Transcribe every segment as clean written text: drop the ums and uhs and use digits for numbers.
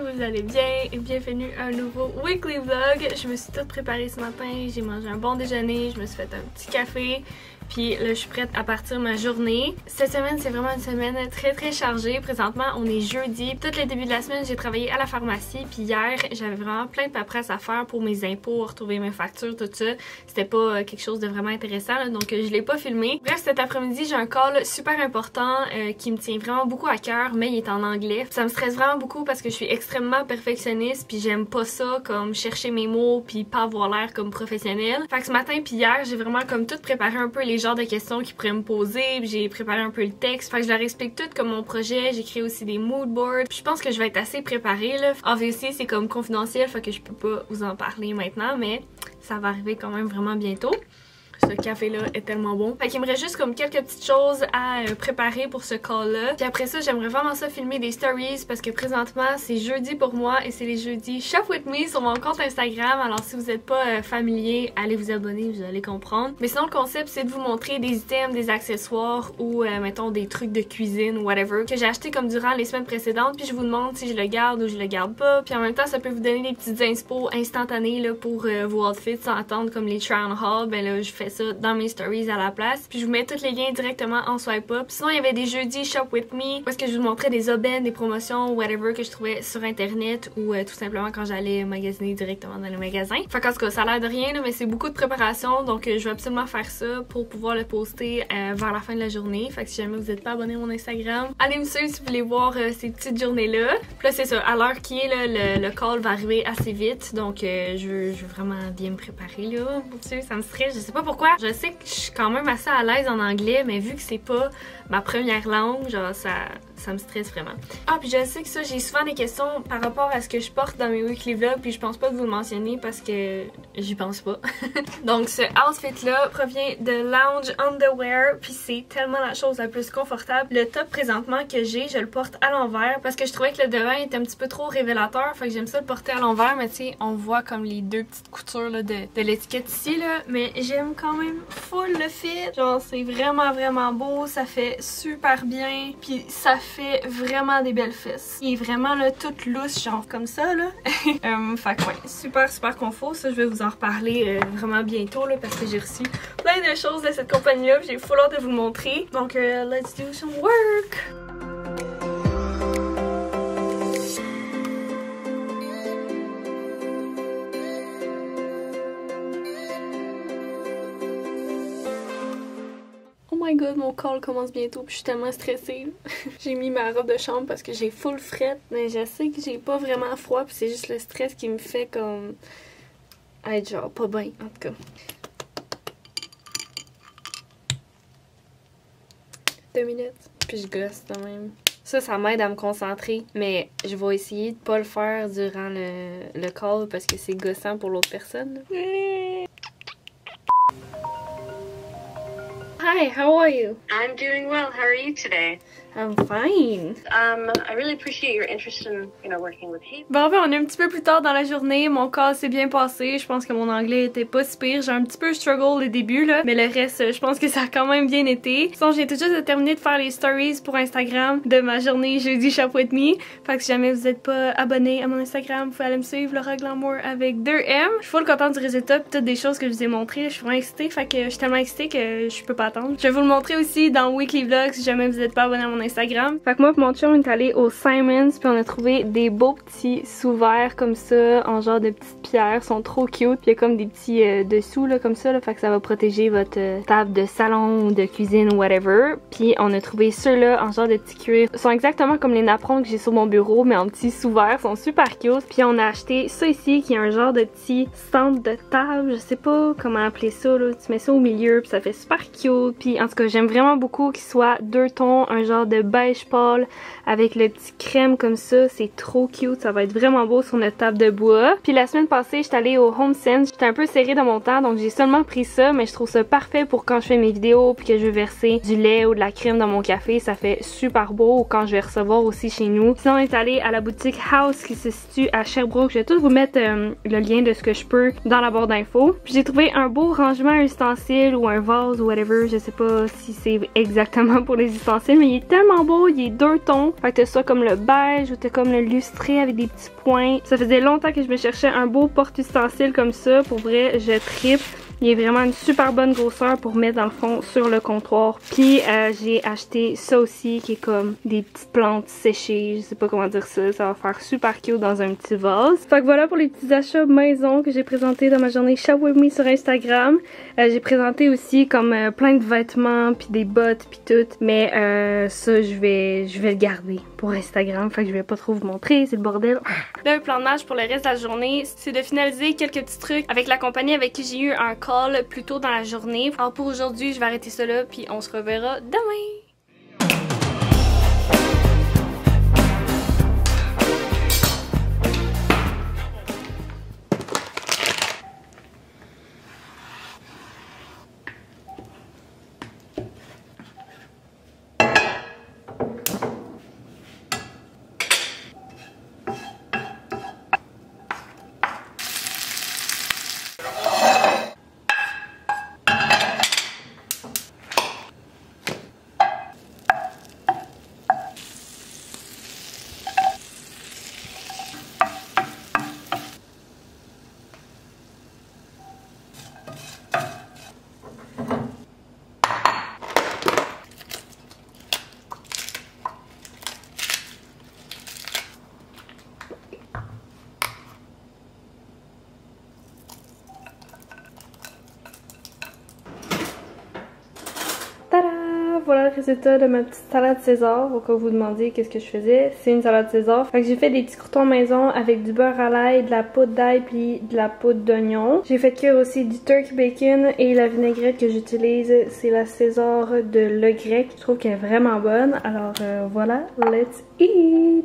vous allez bien et bienvenue à un nouveau weekly vlog. Je me suis toute préparée ce matin, j'ai mangé un bon déjeuner, je me suis fait un petit café. Puis là, je suis prête à partir ma journée. Cette semaine, c'est vraiment une semaine très chargée. Présentement, on est jeudi. Tout le début de la semaine, j'ai travaillé à la pharmacie. Puis hier, j'avais vraiment plein de paperasse à faire pour mes impôts, retrouver mes factures, tout ça. C'était pas quelque chose de vraiment intéressant, là, donc je l'ai pas filmé. Bref, cet après-midi, j'ai un call super important qui me tient vraiment beaucoup à cœur, mais il est en anglais. Ça me stresse vraiment beaucoup parce que je suis extrêmement perfectionniste. Puis j'aime pas ça, comme chercher mes mots puis pas avoir l'air comme professionnelle. Fait que ce matin puis hier, j'ai vraiment comme tout préparé un peu les genres de questions qu'ils pourraient me poser, puis j'ai préparé un peu le texte, fait que je leur explique tout comme mon projet, j'ai créé aussi des mood boards, puis je pense que je vais être assez préparée là. Obviously c'est comme confidentiel, fait que je peux pas vous en parler maintenant, mais ça va arriver quand même vraiment bientôt. Ce café-là est tellement bon. Fait qu'il me reste juste comme quelques petites choses à préparer pour ce call-là. Puis après ça, j'aimerais vraiment ça filmer des stories parce que présentement, c'est jeudi pour moi et c'est les jeudis Shop With Me sur mon compte Instagram. Alors si vous n'êtes pas familier, allez vous abonner, vous allez comprendre. Mais sinon, le concept, c'est de vous montrer des items, des accessoires ou mettons des trucs de cuisine ou whatever que j'ai acheté comme durant les semaines précédentes. Puis je vous demande si je le garde ou je le garde pas. Puis en même temps, ça peut vous donner des petites inspo instantanées là, pour vos outfits sans attendre comme les try on haul. Ben là, je fais ça dans mes stories à la place. Puis je vous mets tous les liens directement en swipe up. Sinon, il y avait des jeudis Shop With Me parce que je vous montrais des aubaines, des promotions, whatever que je trouvais sur internet ou tout simplement quand j'allais magasiner directement dans le magasin. Fait qu'en tout cas, ça a l'air de rien, là, mais c'est beaucoup de préparation. Donc je vais absolument faire ça pour pouvoir le poster vers la fin de la journée. Fait que si jamais vous n'êtes pas abonné à mon Instagram, allez me suivre si vous voulez voir ces petites journées-là. Puis là, c'est ça. À l'heure qui est, là, le call va arriver assez vite. Donc je veux vraiment bien me préparer là. Mon Dieu, ça me stresse. Je sais pas pourquoi. Je sais que je suis quand même assez à l'aise en anglais, mais vu que c'est pas ma première langue, genre ça me stresse vraiment. Ah, puis je sais que ça, j'ai souvent des questions par rapport à ce que je porte dans mes weekly vlogs, puis je pense pas que vous le mentionnez parce que j'y pense pas. Donc ce outfit-là provient de Lounge Underwear, puis c'est tellement la chose la plus confortable. Le top présentement que j'ai, je le porte à l'envers parce que je trouvais que le devant était un petit peu trop révélateur, fait que j'aime ça le porter à l'envers, mais tu sais, on voit comme les deux petites coutures là, de l'étiquette ici, là, mais j'aime quand même full le fit. Genre c'est vraiment beau, ça fait super bien, puis ça fait vraiment des belles fesses. Il est vraiment là toute lousse, genre comme ça là. Fait que ouais, super confort. Ça je vais vous en reparler vraiment bientôt là parce que j'ai reçu plein de choses de cette compagnie là, j'ai full hâte de vous le montrer. Donc let's do some work! Oh my god, mon call commence bientôt puis je suis tellement stressée. J'ai mis ma robe de chambre parce que j'ai full frette, mais je sais que j'ai pas vraiment froid puis c'est juste le stress qui me fait comme être genre pas bien en tout cas. Deux minutes, puis je gosse quand même. Ça m'aide à me concentrer, mais je vais essayer de pas le faire durant le call parce que c'est gossant pour l'autre personne. Hi, how are you? I'm doing well. How are you today? I'm fine. I really appreciate your interest in, working with Hayden. Bon, on est un petit peu plus tard dans la journée. Mon call s'est bien passé. Je pense que mon anglais était pas si pire. J'ai un petit peu struggle le début, là. Mais le reste, je pense que ça a quand même bien été. Sinon, j'ai tout juste de terminer de faire les stories pour Instagram de ma journée jeudi Shop With Me. Fait que si jamais vous n'êtes pas abonné à mon Instagram, vous pouvez aller me suivre, Laura Glamour avec 2M. Je suis full contente du résultat pis toutes des choses que je vous ai montrées. Je suis vraiment excitée. Fait que je suis tellement excitée que je peux pas attendre. Je vais vous le montrer aussi dans Weekly Vlog si jamais vous n'êtes pas abonné à mon Instagram. Fait que moi et mon chum on est allé au Simons puis on a trouvé des beaux petits sous-verres comme ça en genre de petites pierres, ils sont trop cute. Puis il y a comme des petits dessous là comme ça là, fait que ça va protéger votre table de salon ou de cuisine ou whatever. Puis on a trouvé ceux-là en genre de petits cuir. Ils sont exactement comme les napperons que j'ai sur mon bureau mais en petits sous-verres, ils sont super cute. Puis on a acheté ça ici qui est un genre de petit centre de table, je sais pas comment appeler ça là, tu mets ça au milieu puis ça fait super cute. Puis en tout cas j'aime vraiment beaucoup qu'il soit deux tons, un genre de beige pâle avec le petit crème comme ça, c'est trop cute, ça va être vraiment beau sur notre table de bois. Puis la semaine passée, j'étais allée au HomeSense, j'étais un peu serrée dans mon temps donc j'ai seulement pris ça, mais je trouve ça parfait pour quand je fais mes vidéos puis que je veux verser du lait ou de la crème dans mon café, ça fait super beau, ou quand je vais recevoir aussi chez nous. Sinon on est allé à la boutique House qui se situe à Sherbrooke, je vais tout vous mettre le lien de ce que je peux dans la barre d'infos. Puis j'ai trouvé un beau rangement ustensile ou un vase ou whatever, je sais pas si c'est exactement pour les ustensiles, mais il est tellement beau, il est 2 tons. Fait que t'as ça comme le beige ou t'as comme le lustré avec des petits points. Ça faisait longtemps que je me cherchais un beau porte-ustensile comme ça. Pour vrai, je trippe. Il est vraiment une super bonne grosseur pour mettre dans le fond sur le comptoir. Puis j'ai acheté ça aussi qui est comme des petites plantes séchées. Je sais pas comment dire ça. Ça va faire super cute dans un petit vase. Fait que voilà pour les petits achats maison que j'ai présentés dans ma journée Shop With Me sur Instagram. J'ai présenté aussi comme plein de vêtements puis des bottes puis tout. Mais ça je vais le garder pour Instagram. Fait que je vais pas trop vous montrer. C'est le bordel. Là, le plan de match pour le reste de la journée, c'est de finaliser quelques petits trucs avec la compagnie avec qui j'ai eu un call plus tôt dans la journée. Alors pour aujourd'hui, je vais arrêter ça là, puis on se reverra demain. Voilà le résultat de ma petite salade César. Au cas où vous demandiez qu'est-ce que je faisais, c'est une salade César. Fait que j'ai fait des petits croutons maison avec du beurre à l'ail, de la poudre d'ail puis de la poudre d'oignon. J'ai fait cuire aussi du turkey bacon et la vinaigrette que j'utilise, c'est la César de Le Grec. Je trouve qu'elle est vraiment bonne. Alors voilà, let's eat!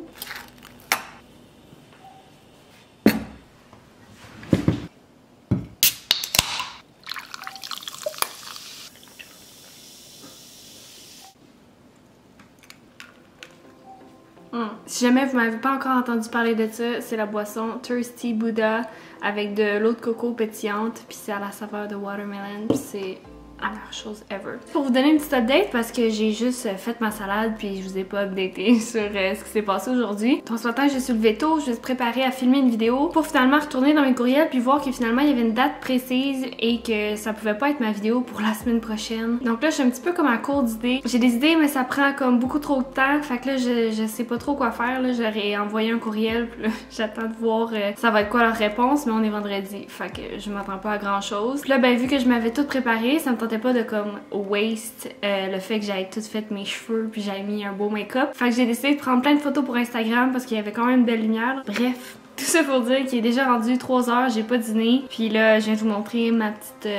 Si jamais vous m'avez pas encore entendu parler de ça, c'est la boisson Thirsty Buddha avec de l'eau de coco pétillante, puis c'est à la saveur de watermelon, puis c'est la meilleure chose ever. Pour vous donner une petite update, parce que j'ai juste fait ma salade puis je vous ai pas updaté sur ce qui s'est passé aujourd'hui. Donc ce matin, je suis levée tôt, je vais se préparer à filmer une vidéo pour finalement retourner dans mes courriels puis voir que finalement il y avait une date précise et que ça pouvait pas être ma vidéo pour la semaine prochaine. Donc là, je suis un petit peu comme à court d'idées. J'ai des idées, mais ça prend comme beaucoup trop de temps. Fait que là, je sais pas trop quoi faire. Là, j'aurais envoyé un courriel puis là, j'attends de voir ça va être quoi leur réponse, mais on est vendredi. Fait que je m'attends pas à grand chose. Puis là, ben vu que je m'avais tout préparé, ça me tentait pas de comme waste le fait que j'avais tout fait mes cheveux puis j'avais mis un beau make-up. Fait que j'ai décidé de prendre plein de photos pour Instagram parce qu'il y avait quand même une belle lumière. Bref, tout ça pour dire qu'il est déjà rendu 3 heures, j'ai pas dîné. Puis là, je viens de vous montrer ma petite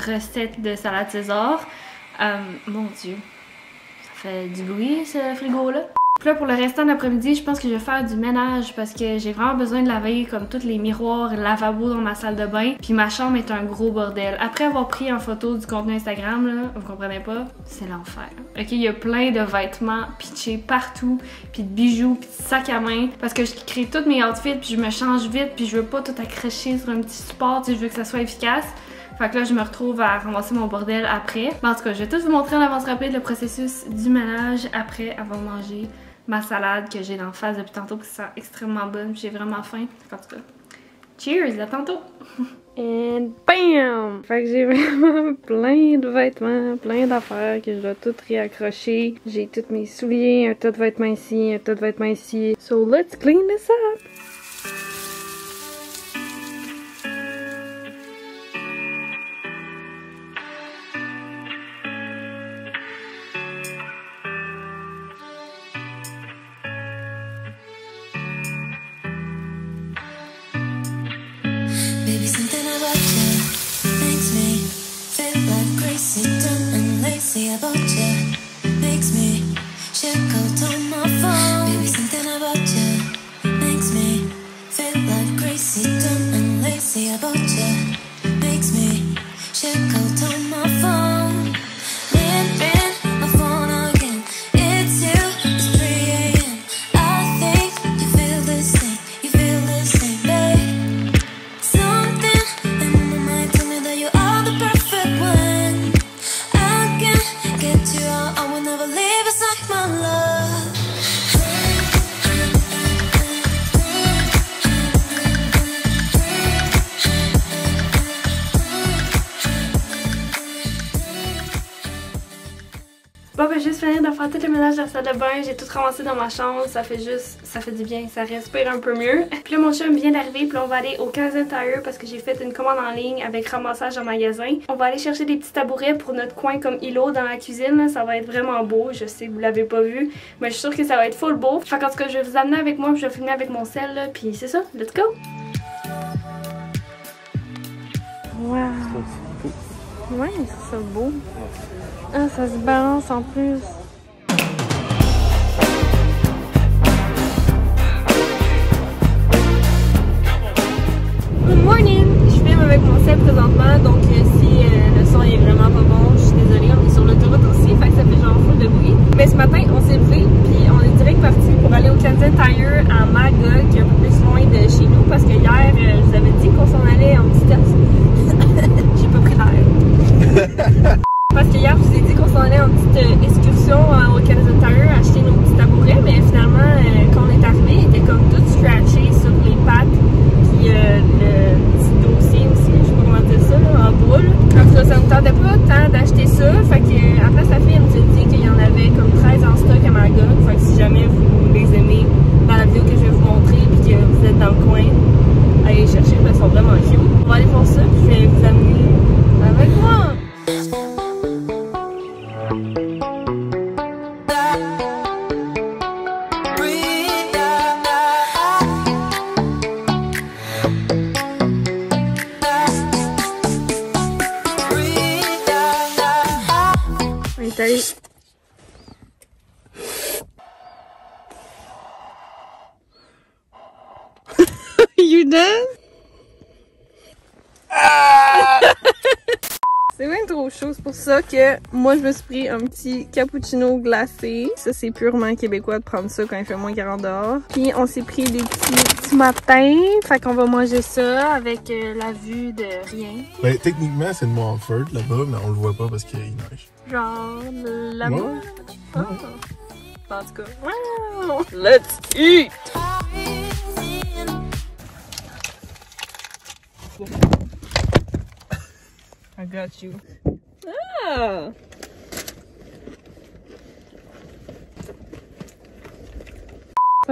recette de salade César. Mon Dieu, ça fait du bruit ce frigo-là. Puis là, pour le restant de l'après-midi, je pense que je vais faire du ménage parce que j'ai vraiment besoin de laver comme tous les miroirs et le lavabo dans ma salle de bain. Puis ma chambre est un gros bordel. Après avoir pris en photo du contenu Instagram, là, vous comprenez pas, c'est l'enfer. Ok, il y a plein de vêtements pitchés partout, puis de bijoux, puis de sacs à main. Parce que je crée tous mes outfits, puis je me change vite, puis je veux pas tout accrocher sur un petit support, tu sais, je veux que ça soit efficace. Fait que là, je me retrouve à ramasser mon bordel après. Mais en tout cas, je vais tout vous montrer en avance rapide le processus du ménage après avoir mangé ma salade que j'ai d'en face depuis tantôt, qui sent extrêmement bonne. J'ai vraiment faim. En tout cas, cheers, à tantôt! And BAM! Fait que j'ai vraiment plein de vêtements, plein d'affaires que je dois tout réaccrocher. J'ai tous mes souliers, un tas de vêtements ici, un tas de vêtements ici. So let's clean this up! Baby, something about you makes me feel like crazy, dumb and lazy about you. Makes me check out on my phone. Baby, something about you makes me Bon ben juste finir de faire tout le ménage de la salle de bain, j'ai tout ramassé dans ma chambre, ça fait du bien, ça respire un peu mieux. Puis là mon chum vient d'arriver, puis là on va aller au Canadian Tire parce que j'ai fait une commande en ligne avec ramassage en magasin. On va aller chercher des petits tabourets pour notre coin comme îlot dans la cuisine, là. Ça va être vraiment beau, je sais que vous l'avez pas vu, mais je suis sûre que ça va être full beau. Fait qu'en tout cas je vais vous amener avec moi, puis je vais filmer avec mon sel là, puis c'est ça, let's go! Wow! Ouais, c'est ça beau. Ah, ça se balance en plus. Good morning! Je filme avec mon sel présentement, donc si le son est vraiment pas bon, je suis désolée, on est sur l'autoroute aussi, fait que ça fait genre full de bruit. Mais ce matin, on s'est levé, puis on est direct parti pour aller au Canadian Tire à Magog, qui est un peu plus loin de chez nous, parce que hier, je vous avais dit qu'on s'en allait en petit test. J'ai pas pris d'air. Parce que hier, je vous ai dit qu'on s'en allait en petite excursion au Canadian Tire acheter nos petits tabourets, mais finalement, quand on est arrivé, il était comme tout scratché sur les pattes, puis le petit dossier aussi, je sais pas comment dire ça, là, en boule. En tout cas, ça me tentait pas tant d'acheter ça, fait que après sa fille, elle nous a dit qu'il y en avait comme 13 en stock à Magog, fait que si jamais vous les aimez dans la vidéo que je vais vous montrer, puis que vous êtes dans le coin, allez les chercher, parce qu'ils sont vraiment cute. On va aller voir ça, puis je vais vous amener avec moi. Allez. You done? C'est bien trop chaud, c'est pour ça que moi je me suis pris un petit cappuccino glacé. Ça c'est purement québécois de prendre ça quand il fait moins 40 dehors. Puis on s'est pris des petits matins, fait qu'on va manger ça avec la vue de rien. Ben techniquement c'est le Mont Fort là-bas, mais on le voit pas parce qu'il neige. Genre là-bas? Ouais. Ah. En tout cas, wow! Let's eat! I got you. Ah!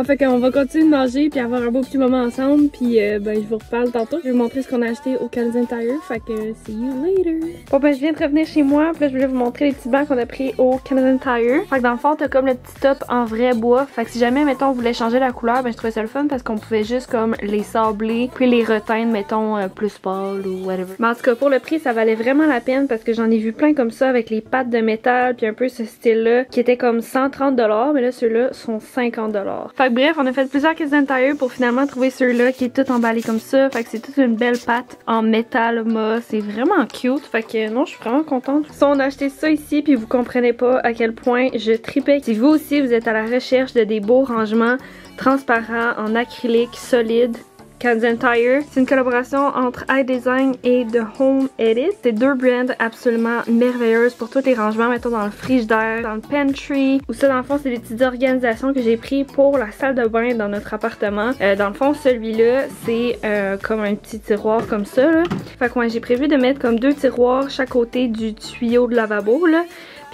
Fait qu'on va continuer de manger puis avoir un beau petit moment ensemble, puis ben je vous reparle tantôt. Je vais vous montrer ce qu'on a acheté au Canadian Tire, fait que see you later. Bon ben je viens de revenir chez moi, puis là je voulais vous montrer les petits bancs qu'on a pris au Canadian Tire. Fait que dans le fond t'as comme le petit top en vrai bois, fait que si jamais mettons on voulait changer la couleur, ben je trouvais ça le fun parce qu'on pouvait juste comme les sabler puis les reteindre mettons plus pâle ou whatever. Mais en tout cas pour le prix ça valait vraiment la peine parce que j'en ai vu plein comme ça avec les pattes de métal puis un peu ce style là qui était comme 130$, mais là ceux-là sont 50$. Fait que bref, on a fait plusieurs Canadian Tire pour finalement trouver ceux-là qui est tout emballé comme ça. Fait que c'est toute une belle pâte en métal mat. C'est vraiment cute. Fait que non, je suis vraiment contente. Ça, on a acheté ça ici puis vous comprenez pas à quel point je tripais. Si vous aussi vous êtes à la recherche de des beaux rangements transparents en acrylique solide, Canadian Tire. C'est une collaboration entre iDesign et The Home Edit. C'est deux brands absolument merveilleuses pour tous les rangements, mettons dans le frigidaire, dans le pantry, ou ça dans le fond c'est des petites organisations que j'ai pris pour la salle de bain dans notre appartement. Dans le fond celui-là c'est comme un petit tiroir comme ça là. Fait que ouais, j'ai prévu de mettre comme 2 tiroirs chaque côté du tuyau de lavabo là.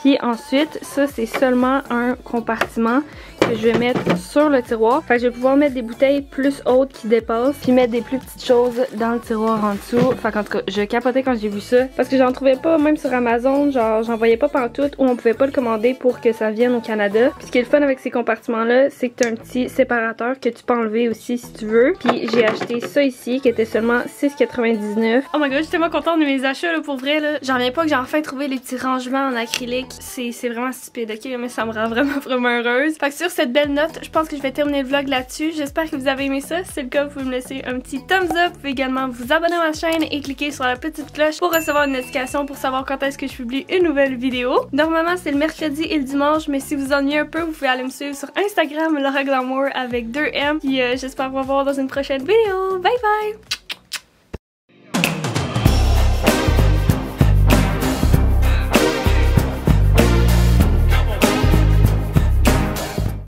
Puis ensuite, ça c'est seulement un compartiment que je vais mettre sur le tiroir. Fait que je vais pouvoir mettre des bouteilles plus hautes qui dépassent, puis mettre des plus petites choses dans le tiroir en dessous. Fait qu'en tout cas, je capotais quand j'ai vu ça. Parce que j'en trouvais pas, même sur Amazon, genre j'en voyais pas pantoute ou on pouvait pas le commander pour que ça vienne au Canada. Puis ce qui est le fun avec ces compartiments-là, c'est que t'as un petit séparateur que tu peux enlever aussi si tu veux. Puis j'ai acheté ça ici qui était seulement 6,99. Oh my god, je suis tellement contente de mes achats là, pour vrai là. J'en reviens pas que j'ai enfin trouvé les petits rangements en acrylique. C'est vraiment stupide, ok? Mais ça me rend vraiment heureuse. Fait que sur cette belle note, je pense que je vais terminer le vlog là-dessus. J'espère que vous avez aimé ça. Si c'est le cas, vous pouvez me laisser un petit thumbs up. Vous pouvez également vous abonner à ma chaîne et cliquer sur la petite cloche pour recevoir une notification pour savoir quand est-ce que je publie une nouvelle vidéo. Normalement, c'est le mercredi et le dimanche, mais si vous ennuyez un peu, vous pouvez aller me suivre sur Instagram, Laura Glamour avec 2M. Puis j'espère vous revoir dans une prochaine vidéo. Bye bye!